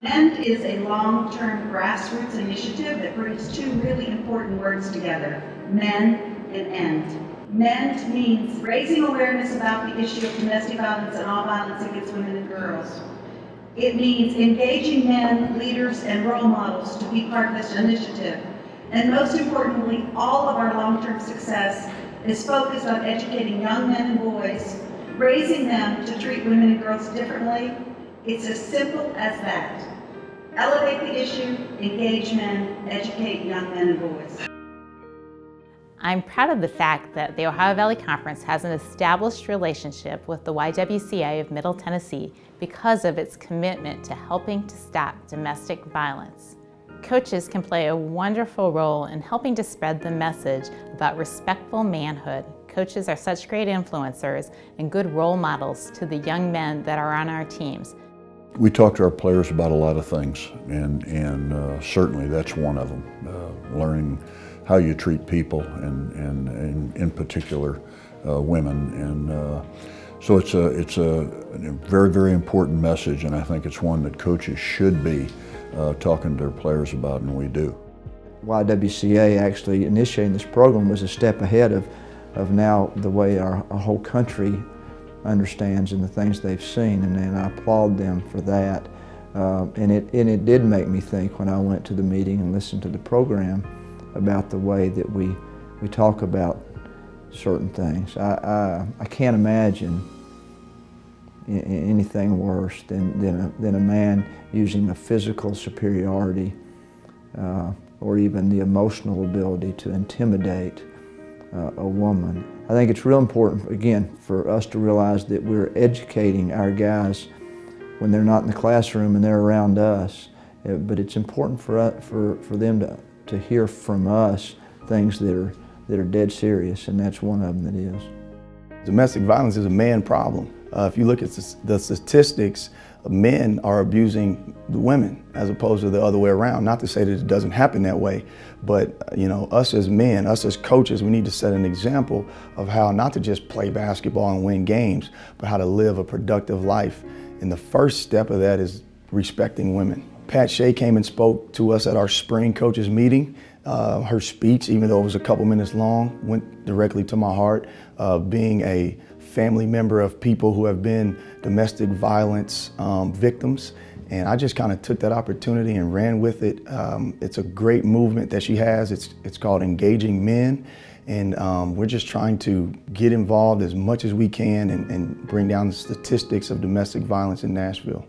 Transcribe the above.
MEND is a long-term grassroots initiative that brings two really important words together, men and end. MEND means raising awareness about the issue of domestic violence and all violence against women and girls. It means engaging men, leaders, and role models to be part of this initiative. And most importantly, all of our long-term success is focused on educating young men and boys, raising them to treat women and girls differently. It's as simple as that. Elevate the issue, engage men, educate young men and boys. I'm proud of the fact that the Ohio Valley Conference has an established relationship with the YWCA of Middle Tennessee because of its commitment to helping to stop domestic violence. Coaches can play a wonderful role in helping to spread the message about respectful manhood. Coaches are such great influencers and good role models to the young men that are on our teams. We talk to our players about a lot of things, and certainly that's one of them. Learning how you treat people, and in particular women, and so it's a very, very important message, and I think it's one that coaches should be talking to their players about, and we do. YWCA actually initiating this program was a step ahead of now the way our whole country understands and the things they've seen, and I applaud them for that. And it did make me think when I went to the meeting and listened to the program about the way that we talk about certain things. I can't imagine anything worse than a man using a physical superiority or even the emotional ability to intimidate a woman. I think it's real important, again, for us to realize that we're educating our guys when they're not in the classroom and they're around us. But it's important for them to hear from us things that are dead serious, and that's one of them that is. Domestic violence is a man problem. If you look at the statistics, men are abusing the women as opposed to the other way around. Not to say that it doesn't happen that way, but us as men, us as coaches, we need to set an example of how not to just play basketball and win games, but how to live a productive life. And the first step of that is respecting women. Pat Shea came and spoke to us at our spring coaches meeting. Her speech, even though it was a couple minutes long, went directly to my heart. Being a family member of people who have been domestic violence victims, and I just kind of took that opportunity and ran with it. It's a great movement that she has. It's called Engaging Men, and we're just trying to get involved as much as we can and bring down the statistics of domestic violence in Nashville.